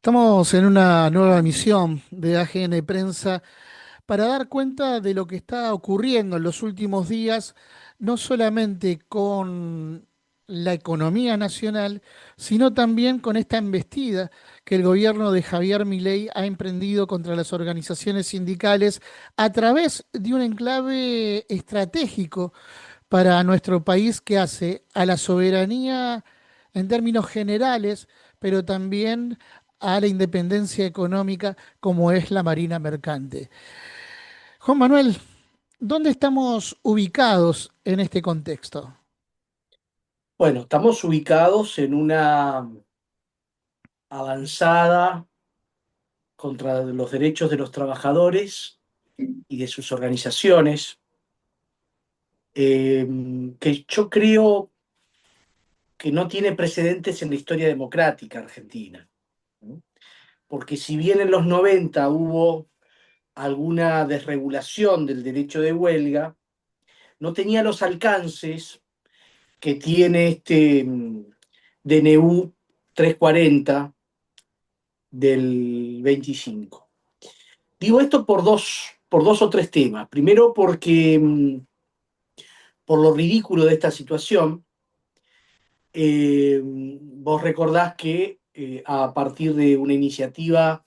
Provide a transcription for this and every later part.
Estamos en una nueva emisión de AGN Prensa para dar cuenta de lo que está ocurriendo en los últimos días, no solamente con la economía nacional, sino también con esta embestida que el gobierno de Javier Milei ha emprendido contra las organizaciones sindicales a través de un enclave estratégico para nuestro país que hace a la soberanía en términos generales, pero también a la independencia económica como es la Marina Mercante. Juan Manuel, ¿dónde estamos ubicados en este contexto? Bueno, estamos ubicados en una avanzada contra los derechos de los trabajadores y de sus organizaciones, eh, que yo creo que no tiene precedentes en la historia democrática argentina, ¿no? Porque si bien en los 90 hubo alguna desregulación del derecho de huelga, no tenía los alcances que tiene este DNU 340 del 25. Digo esto por dos o tres temas. Primero porque, por lo ridículo de esta situación, vos recordás que a partir de una iniciativa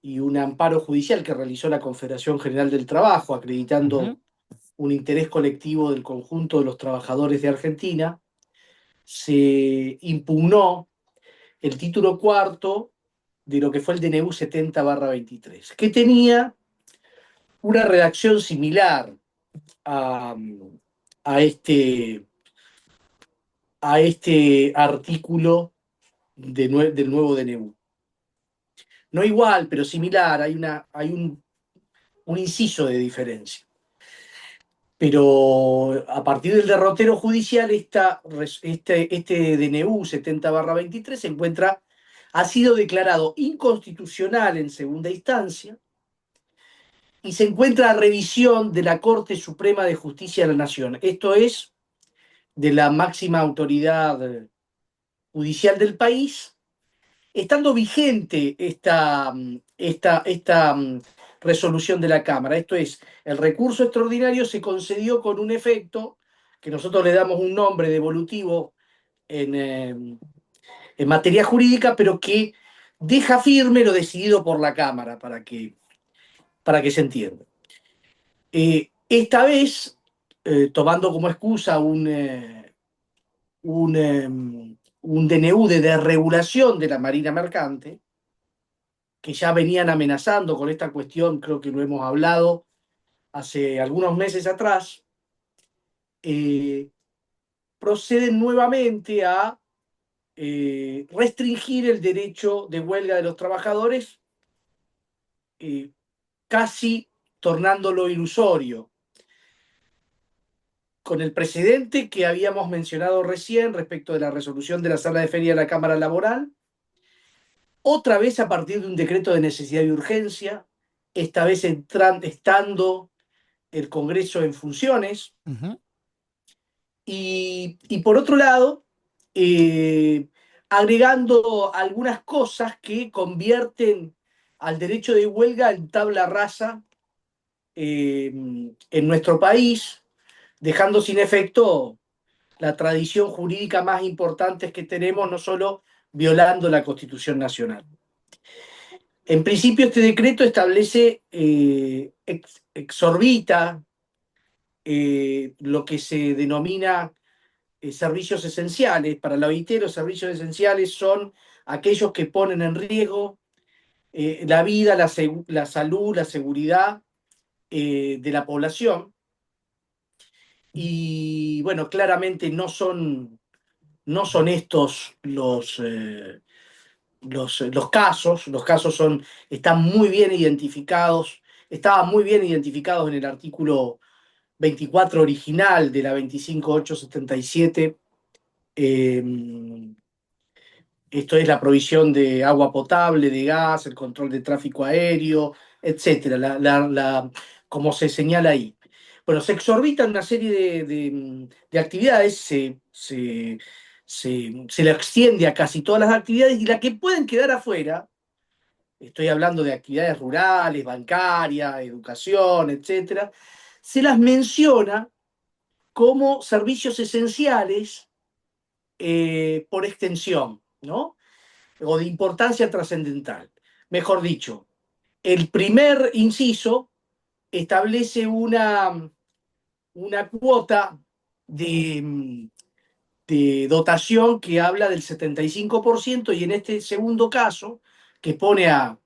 y un amparo judicial que realizó la Confederación General del Trabajo, Ujú. acreditando un interés colectivo del conjunto de los trabajadores de Argentina, se impugnó el título cuarto de lo que fue el DNU 70/23, que tenía una redacción similar a, a este, a este artículo del nuevo DNU. No igual, pero similar, hay un inciso de diferencia. Pero a partir del derrotero judicial, este DNU 70/23 ha sido declarado inconstitucional en segunda instancia y se encuentra a revisión de la Corte Suprema de Justicia de la Nación. Esto es de la máxima autoridad judicial del país, estando vigente esta resolución de la Cámara. Esto es, el recurso extraordinario se concedió con un efecto que nosotros le damos un nombre devolutivo en materia jurídica, pero que deja firme lo decidido por la Cámara, para que se entienda. Esta vez, tomando como excusa un DNU de desregulación de la Marina Mercante, que ya venían amenazando con esta cuestión, creo que lo hemos hablado hace algunos meses atrás, eh, proceden nuevamente a restringir el derecho de huelga de los trabajadores, eh, casi tornándolo ilusorio, con el precedente que habíamos mencionado recién respecto de la resolución de la sala de feria de la Cámara Laboral, otra vez a partir de un decreto de necesidad y urgencia, esta vez estando el Congreso en funciones. Ujú. Y por otro lado, eh, agregando algunas cosas que convierten al derecho de huelga en tabla rasa en nuestro país, dejando sin efecto la tradición jurídica más importante que tenemos, no solo violando la Constitución Nacional. En principio, este decreto establece, exorbita lo que se denomina servicios esenciales. Para la OIT, los servicios esenciales son aquellos que ponen en riesgo la vida, la salud, la seguridad de la población. Y bueno, claramente no son estos los casos. Los casos están muy bien identificados, estaban muy bien identificados en el artículo 24 original de la 25.877. Eh, Esto es la provisión de agua potable, de gas, el control de tráfico aéreo, etcétera, como se señala ahí. Bueno, se exorbitan una serie de actividades, se le extiende a casi todas las actividades y las que pueden quedar afuera, estoy hablando de actividades rurales, bancarias, educación, etcétera, se las menciona como servicios esenciales por extensión, ¿no? O de importancia trascendental. Mejor dicho, el primer inciso establece una cuota de, de dotación que habla del 75% y en este segundo caso, que pone a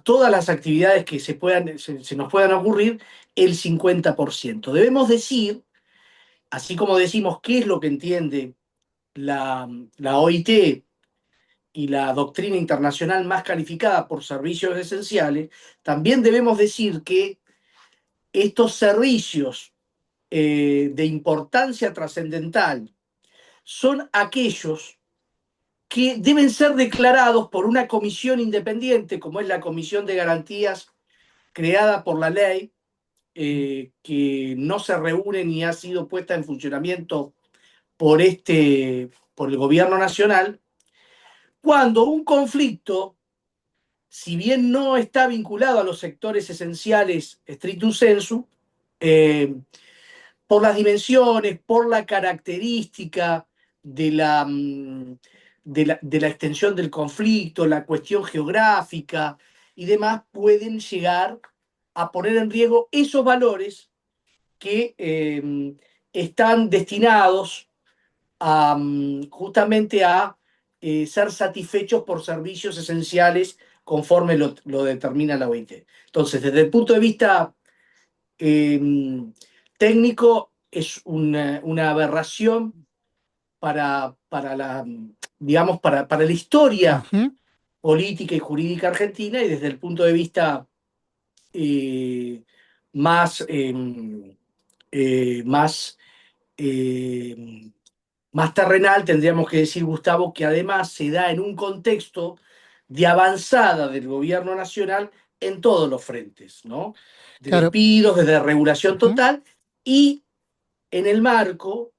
todas las actividades que se nos puedan ocurrir, el 50%. Debemos decir, así como decimos qué es lo que entiende la OIT y la doctrina internacional más calificada por servicios esenciales, también debemos decir que estos servicios de importancia trascendental son aquellos que deben ser declarados por una comisión independiente, como es la Comisión de Garantías creada por la ley, que no se reúne ni ha sido puesta en funcionamiento por el gobierno nacional, cuando un conflicto, si bien no está vinculado a los sectores esenciales stricto sensu, eh, por las dimensiones, por la característica de de la extensión del conflicto, la cuestión geográfica y demás, pueden llegar a poner en riesgo esos valores que están destinados justamente a ser satisfechos por servicios esenciales conforme lo determina la OIT. Entonces, desde el punto de vista eh, técnico, es una aberración para digamos, para la historia Ujú. política y jurídica argentina y desde el punto de vista eh, más, más eh, más terrenal, tendríamos que decir, Gustavo, que además se da en un contexto de avanzada del gobierno nacional en todos los frentes, ¿no? De Claro. despidos, de regulación Ujú. total y en el marco,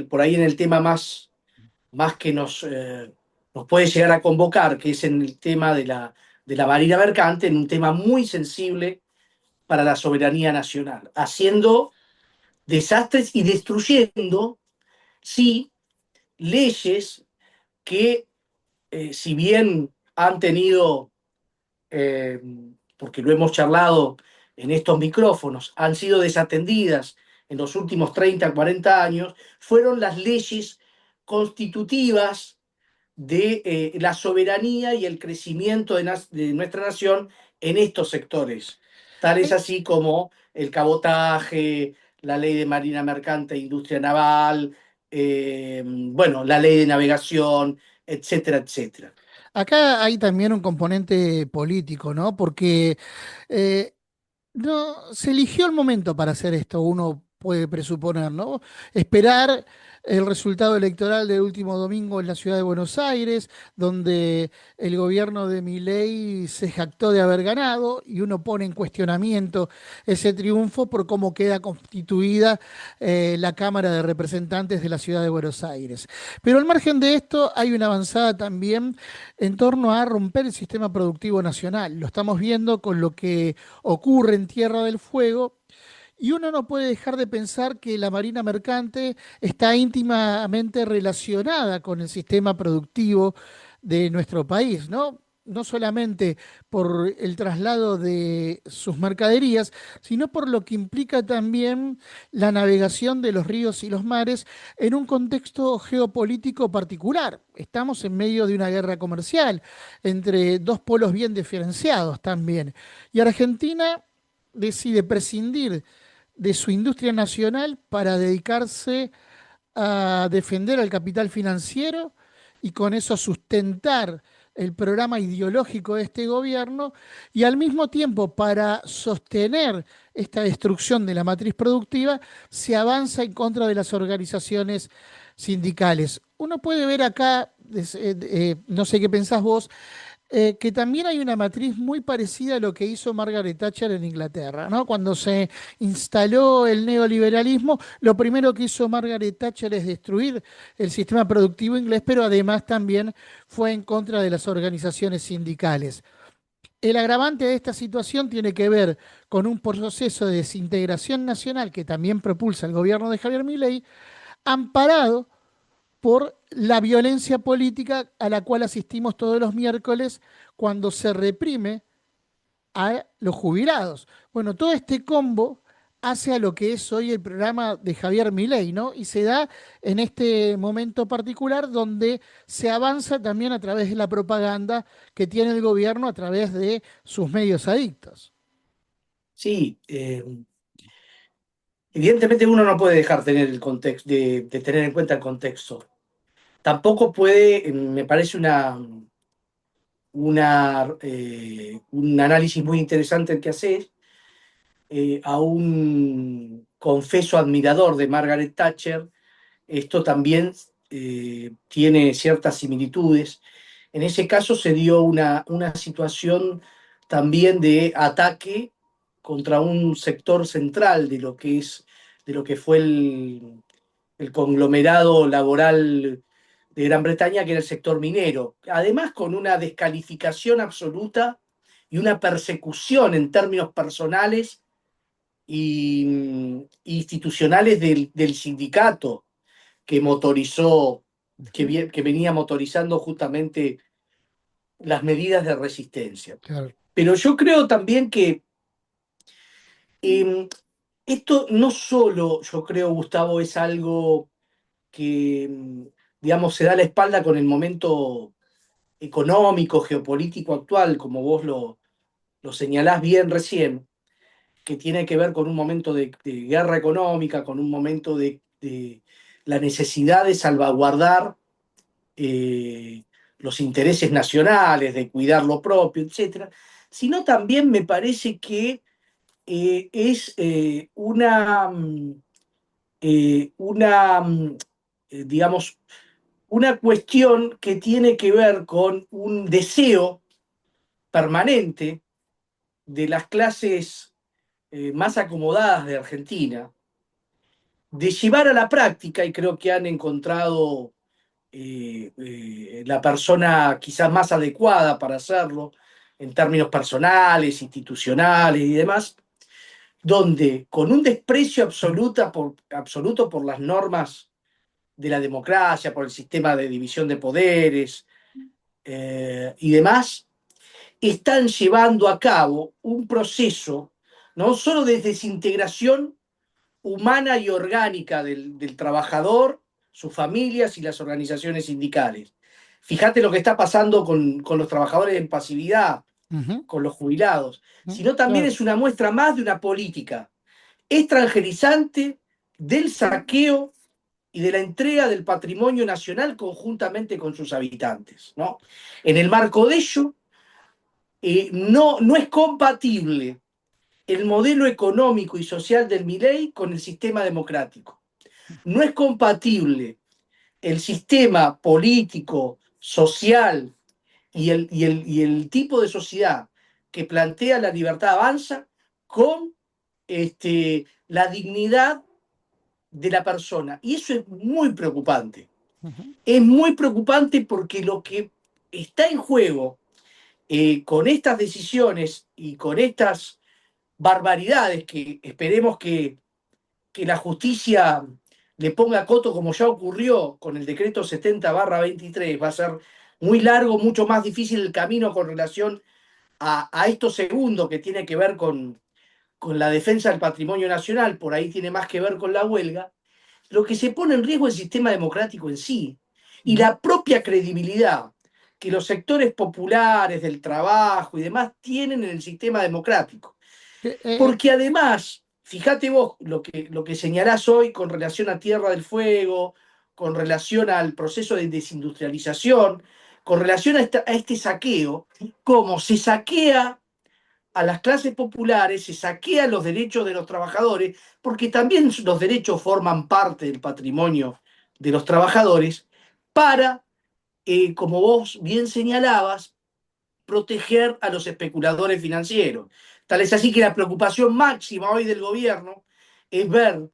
por ahí en el tema más que nos puede llegar a convocar, que es en el tema de la marina mercante, en un tema muy sensible para la soberanía nacional, haciendo desastres y destruyendo, sí, leyes que, si bien han tenido, eh, porque lo hemos charlado en estos micrófonos, han sido desatendidas en los últimos 30, 40 años, fueron las leyes constitutivas de la soberanía y el crecimiento de nuestra nación en estos sectores. Tal es Hay, así como el cabotaje, la ley de marina mercante e industria naval, bueno, la ley de navegación, etcétera, etcétera. acá hay también un componente político, ¿no? Porque eh, no, se eligió el momento para hacer esto, uno puede presuponer, ¿no? Esperar el resultado electoral del último domingo en la ciudad de Buenos Aires, donde el gobierno de Milei se jactó de haber ganado y uno pone en cuestionamiento ese triunfo por cómo queda constituida la Cámara de Representantes de la ciudad de Buenos Aires. Pero al margen de esto, hay una avanzada también en torno a romper el sistema productivo nacional. Lo estamos viendo con lo que ocurre en Tierra del Fuego. Y uno no puede dejar de pensar que la marina mercante está íntimamente relacionada con el sistema productivo de nuestro país, ¿no? No solamente por el traslado de sus mercaderías, sino por lo que implica también la navegación de los ríos y los mares en un contexto geopolítico particular. Estamos en medio de una guerra comercial entre dos polos bien diferenciados también. Y Argentina decide prescindir de su industria nacional para dedicarse a defender al capital financiero y con eso sustentar el programa ideológico de este gobierno y al mismo tiempo para sostener esta destrucción de la matriz productiva se avanza en contra de las organizaciones sindicales. Uno puede ver acá, no sé qué pensás vos, que también hay una matriz muy parecida a lo que hizo Margaret Thatcher en Inglaterra, ¿no? Cuando se instaló el neoliberalismo, lo primero que hizo Margaret Thatcher es destruir el sistema productivo inglés, pero además también fue en contra de las organizaciones sindicales. El agravante de esta situación tiene que ver con un proceso de desintegración nacional que también propulsa el gobierno de Javier Milei, amparado por la violencia política a la cual asistimos todos los miércoles cuando se reprime a los jubilados. Bueno, todo este combo hace a lo que es hoy el programa de Javier Milei, ¿no? Y se da en este momento particular donde se avanza también a través de la propaganda que tiene el gobierno a través de sus medios adictos. Sí, evidentemente uno no puede dejar tener el contexto, de tener en cuenta el contexto. Tampoco puede, me parece un análisis muy interesante el que haces, a un confeso admirador de Margaret Thatcher. Esto también tiene ciertas similitudes. En ese caso se dio una situación también de ataque contra un sector central de lo que fue el conglomerado laboral de Gran Bretaña, que era el sector minero. Además, con una descalificación absoluta y una persecución en términos personales y institucionales del sindicato que motorizó, Ujú. que venía motorizando justamente las medidas de resistencia. Claro. Pero yo creo también que esto no solo, yo creo, Gustavo, es algo que, digamos, se da la espalda con el momento económico, geopolítico actual, como vos lo señalás bien recién, que tiene que ver con un momento de guerra económica, con un momento de la necesidad de salvaguardar eh, los intereses nacionales, de cuidar lo propio, etcétera, sino también me parece que es digamos, una cuestión que tiene que ver con un deseo permanente de las clases más acomodadas de Argentina de llevar a la práctica, y creo que han encontrado la persona quizás más adecuada para hacerlo en términos personales, institucionales y demás, donde con un desprecio absoluto por las normas de la democracia, por el sistema de división de poderes y demás, están llevando a cabo un proceso no solo de desintegración humana y orgánica del trabajador, sus familias y las organizaciones sindicales. Fíjate lo que está pasando con los trabajadores en pasividad, Ujú. con los jubilados, sino también Claro. es una muestra más de una política extranjerizante del saqueo y de la entrega del patrimonio nacional conjuntamente con sus habitantes, ¿no? En el marco de ello, no es compatible el modelo económico y social del Milei con el sistema democrático. No es compatible el sistema político, social y el tipo de sociedad que plantea la libertad avanza con la dignidad de la persona. Y eso es muy preocupante. Ujú. Es muy preocupante porque lo que está en juego con estas decisiones y con estas barbaridades que esperemos que la justicia le ponga coto como ya ocurrió con el decreto 70/23, va a ser muy largo, mucho más difícil el camino con relación a esto segundo que tiene que ver con la defensa del patrimonio nacional, por ahí tiene más que ver con la huelga. Lo que se pone en riesgo es el sistema democrático en sí y Ujú. la propia credibilidad que los sectores populares del trabajo y demás tienen en el sistema democrático. Eh, Porque además, fíjate vos lo que señalás hoy con relación a Tierra del Fuego, con relación al proceso de desindustrialización, con relación a este saqueo, cómo se saquea a las clases populares, se saquea los derechos de los trabajadores, porque también los derechos forman parte del patrimonio de los trabajadores, para, como vos bien señalabas, proteger a los especuladores financieros. Tal es así que la preocupación máxima hoy del gobierno es ver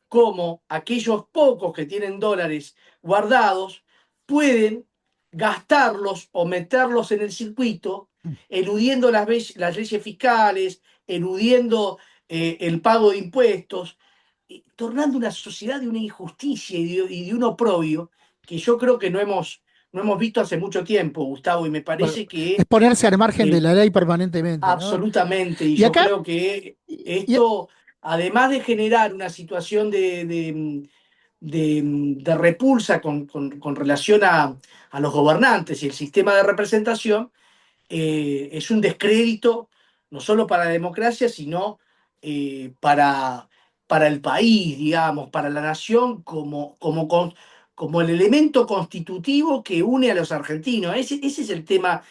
cómo aquellos pocos que tienen dólares guardados pueden gastarlos o meterlos en el circuito, eludiendo las leyes fiscales, eludiendo el pago de impuestos, tornando una sociedad de una injusticia y de un oprobio que yo creo que no hemos visto hace mucho tiempo, Gustavo, y me Bueno, parece es que ponerse al margen de eh, la ley permanentemente, ¿no? absolutamente, y Y yo acá, creo que y- y- esto, además de generar una situación de repulsa con relación a los gobernantes y el sistema de representación, es un descrédito no solo para la democracia, sino para el país, digamos, para la nación como el elemento constitutivo que une a los argentinos. Ese es el tema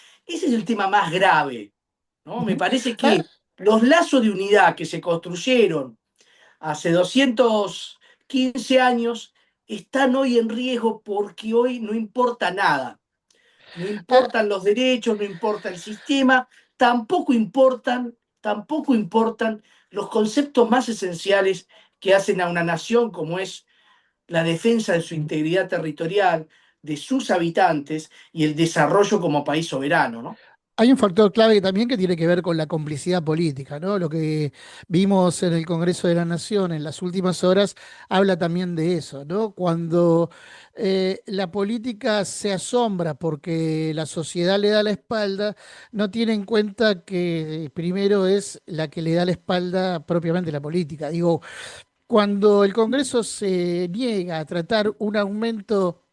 más grave, ¿no? Me ujú. parece Ah, que los lazos de unidad que se construyeron hace 215 años están hoy en riesgo porque hoy no importa nada. No ah, importan los derechos, no importa el sistema, tampoco importan los conceptos más esenciales que hacen a una nación como es la defensa de su integridad territorial, de sus habitantes y el desarrollo como país soberano, ¿no? Hay un factor clave también que tiene que ver con la complicidad política, ¿no? Lo que vimos en el Congreso de la Nación en las últimas horas habla también de eso, ¿no? Cuando la política se asombra porque la sociedad le da la espalda, no tiene en cuenta que primero es la que le da la espalda propiamente la política. Digo, cuando el Congreso se niega a tratar un aumento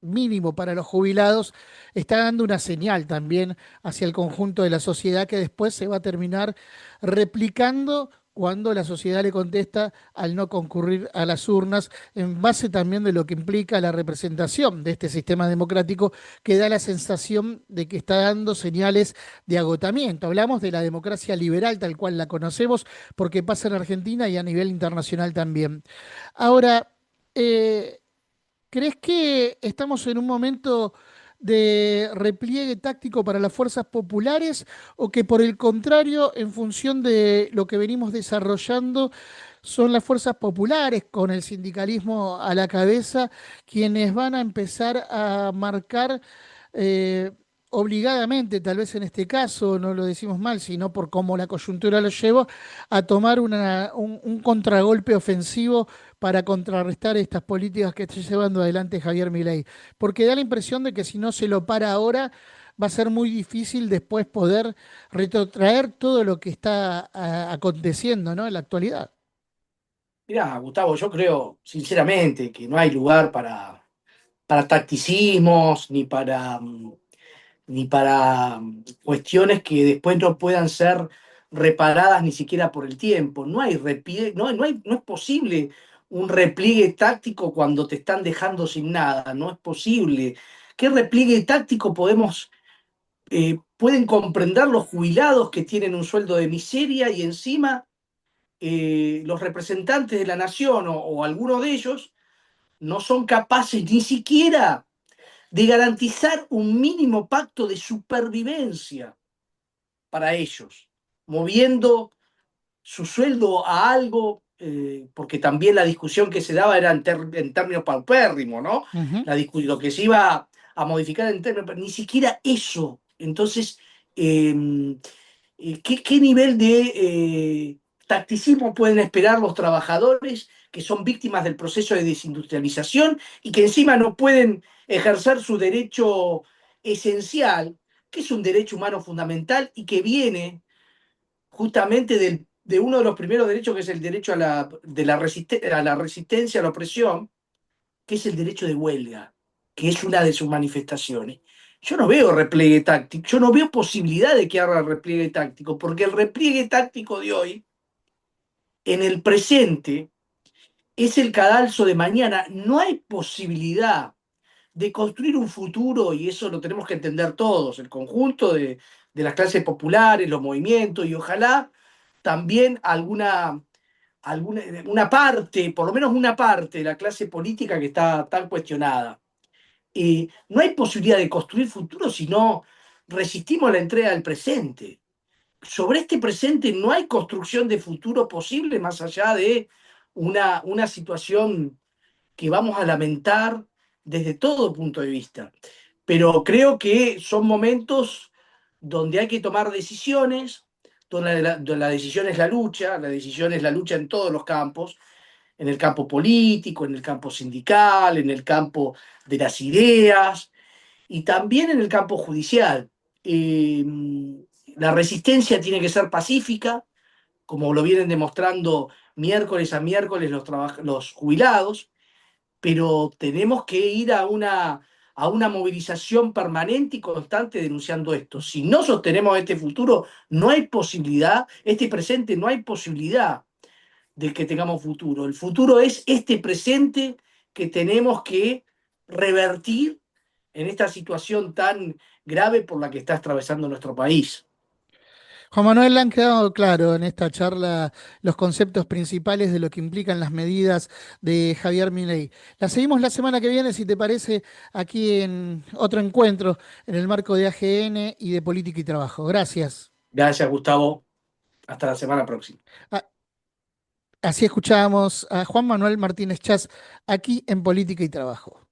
mínimo para los jubilados, está dando una señal también hacia el conjunto de la sociedad que después se va a terminar replicando cuando la sociedad le contesta al no concurrir a las urnas, en base también de lo que implica la representación de este sistema democrático que da la sensación de que está dando señales de agotamiento. Hablamos de la democracia liberal tal cual la conocemos, porque pasa en Argentina y a nivel internacional también. Ahora, eh, ¿crees que estamos en un momento de repliegue táctico para las fuerzas populares o que por el contrario, en función de lo que venimos desarrollando, son las fuerzas populares con el sindicalismo a la cabeza quienes van a empezar a marcar eh, obligadamente, tal vez en este caso, no lo decimos mal, sino por cómo la coyuntura lo lleva, a tomar un contragolpe ofensivo para contrarrestar estas políticas que está llevando adelante Javier Milei? Porque da la impresión de que si no se lo para ahora, va a ser muy difícil después poder retrotraer todo lo que está aconteciendo, ¿no? En la actualidad. Mirá, Gustavo, yo creo sinceramente que no hay lugar para tacticismos ni para cuestiones que después no puedan ser reparadas ni siquiera por el tiempo. No hay repliegue, no es posible un repliegue táctico cuando te están dejando sin nada, no es posible. ¿Qué repliegue táctico pueden comprender los jubilados que tienen un sueldo de miseria y encima los representantes de la nación o algunos de ellos no son capaces ni siquiera de garantizar un mínimo pacto de supervivencia para ellos, moviendo su sueldo a algo, porque también la discusión que se daba era en términos paupérrimos, ¿no? Ujú. Lo que se iba a modificar en términos, ni siquiera eso. Entonces, eh, ¿qué nivel de tacticismo pueden esperar los trabajadores que son víctimas del proceso de desindustrialización y que encima no pueden ejercer su derecho esencial, que es un derecho humano fundamental y que viene justamente de uno de los primeros derechos, que es el derecho a la resistencia a la opresión, que es el derecho de huelga, que es una de sus manifestaciones? Yo no veo repliegue táctico, yo no veo posibilidad de que haga repliegue táctico, porque el repliegue táctico de hoy, en el presente, es el cadalso de mañana. No hay posibilidad de construir un futuro, y eso lo tenemos que entender todos, el conjunto de las clases populares, los movimientos, y ojalá también una parte, por lo menos una parte de la clase política que está tan cuestionada. No hay posibilidad de construir futuro si no resistimos la entrega del presente. Sobre este presente no hay construcción de futuro posible más allá de una situación que vamos a lamentar desde todo punto de vista. Pero creo que son momentos donde hay que tomar decisiones, donde la decisión es la decisión es la lucha en todos los campos, en el campo político, en el campo sindical, en el campo de las ideas y también en el campo judicial. Eh, la resistencia tiene que ser pacífica, como lo vienen demostrando miércoles a miércoles los jubilados, pero tenemos que ir a una movilización permanente y constante denunciando esto. Si no sostenemos este futuro, no hay posibilidad, este presente, no hay posibilidad de que tengamos futuro. El futuro es este presente que tenemos que revertir en esta situación tan grave por la que está atravesando nuestro país. Juan Manuel, le han quedado claro en esta charla los conceptos principales de lo que implican las medidas de Javier Milei. La seguimos la semana que viene, si te parece, aquí en otro encuentro en el marco de AGN y de Política y Trabajo. Gracias. Gracias, Gustavo. Hasta la semana próxima. A- Así escuchábamos a Juan Manuel Martínez Chas aquí en Política y Trabajo.